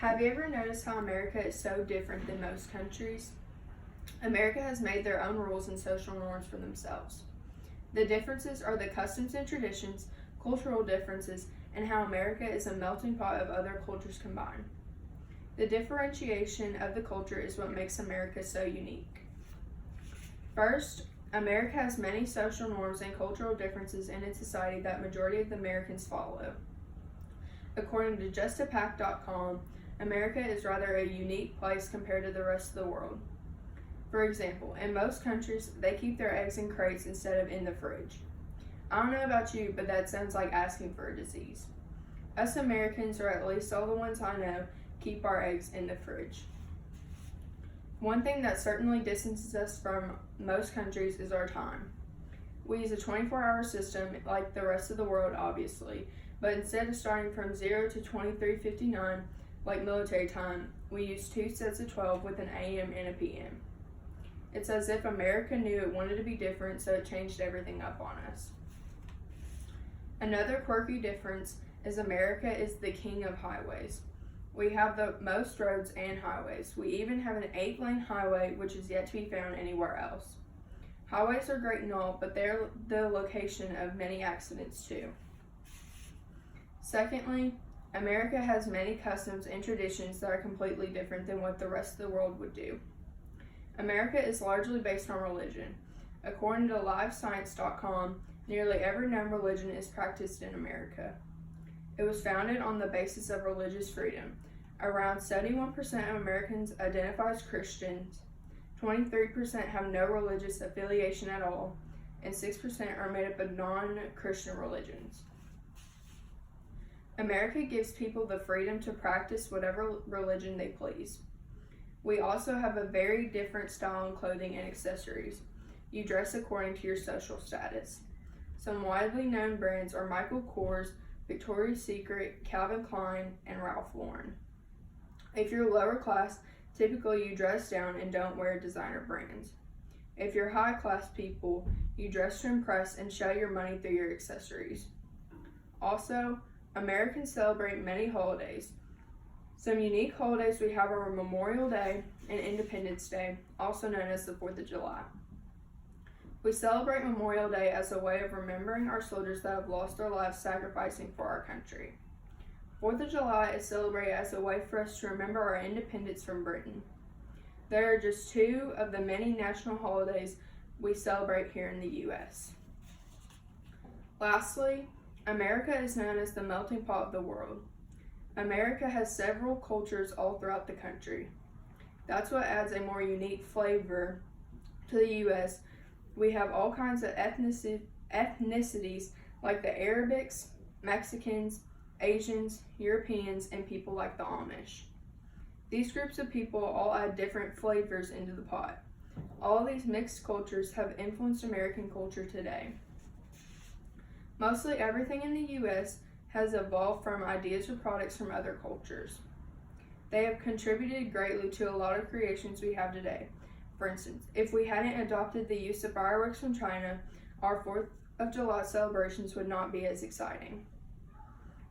Have you ever noticed how America is so different than most countries? America has made their own rules and social norms for themselves. The differences are the customs and traditions, cultural differences, and how America is a melting pot of other cultures combined. The differentiation of the culture is what makes America so unique. First, America has many social norms and cultural differences in its society that majority of the Americans follow. According to justapack.com, America is rather a unique place compared to the rest of the world. For example, in most countries, they keep their eggs in crates instead of in the fridge. I don't know about you, but that sounds like asking for a disease. Us Americans, or at least all the ones I know, keep our eggs in the fridge. One thing that certainly distances us from most countries is our time. We use a 24-hour system like the rest of the world, obviously, but instead of starting from 0 to 23:59, like military time, we use 2 sets of 12 with an AM and a PM. It's as if America knew it wanted to be different, so it changed everything up on us. Another quirky difference is America is the king of highways. We have the most roads and highways. We even have an 8-lane highway, which is yet to be found anywhere else. Highways are great and all, but they're the location of many accidents too. Secondly, America has many customs and traditions that are completely different than what the rest of the world would do. America is largely based on religion. According to livescience.com, nearly every known religion is practiced in America. It was founded on the basis of religious freedom. Around 71% of Americans identify as Christians, 23% have no religious affiliation at all, and 6% are made up of non-Christian religions. America gives people the freedom to practice whatever religion they please. We also have a very different style in clothing and accessories. You dress according to your social status. Some widely known brands are Michael Kors, Victoria's Secret, Calvin Klein, and Ralph Lauren. If you're lower class, typically you dress down and don't wear designer brands. If you're high class people, you dress to impress and show your money through your accessories. Also, Americans celebrate many holidays. Some unique holidays we have are Memorial Day and Independence Day, also known as the 4th of July. We celebrate Memorial Day as a way of remembering our soldiers that have lost their lives sacrificing for our country. 4th of July is celebrated as a way for us to remember our independence from Britain. There are just 2 of the many national holidays we celebrate here in the U.S. Lastly, America is known as the melting pot of the world. America has several cultures all throughout the country. That's what adds a more unique flavor to the U.S. We have all kinds of ethnicities like the Arabics, Mexicans, Asians, Europeans, and people like the Amish. These groups of people all add different flavors into the pot. All these mixed cultures have influenced American culture today. Mostly everything in the U.S. has evolved from ideas or products from other cultures. They have contributed greatly to a lot of creations we have today. For instance, if we hadn't adopted the use of fireworks from China, our 4th of July celebrations would not be as exciting.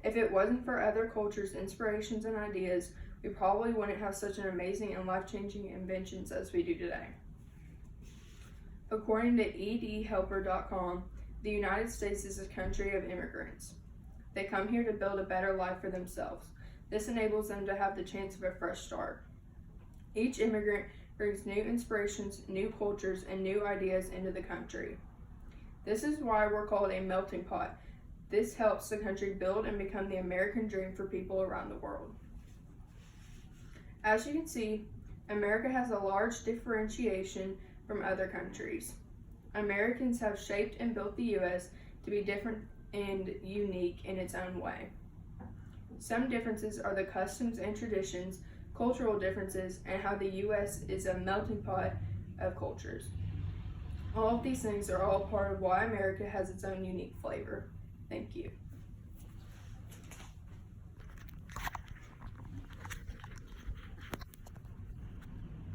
If it wasn't for other cultures' inspirations and ideas, we probably wouldn't have such an amazing and life-changing inventions as we do today. According to edhelper.com, the United States is a country of immigrants. They come here to build a better life for themselves. This enables them to have the chance of a fresh start. Each immigrant brings new inspirations, new cultures, and new ideas into the country. This is why we're called a melting pot. This helps the country build and become the American dream for people around the world. As you can see, America has a large differentiation from other countries. Americans have shaped and built the U.S. to be different and unique in its own way. Some differences are the customs and traditions, cultural differences, and how the U.S. is a melting pot of cultures. All of these things are all part of why America has its own unique flavor. Thank you.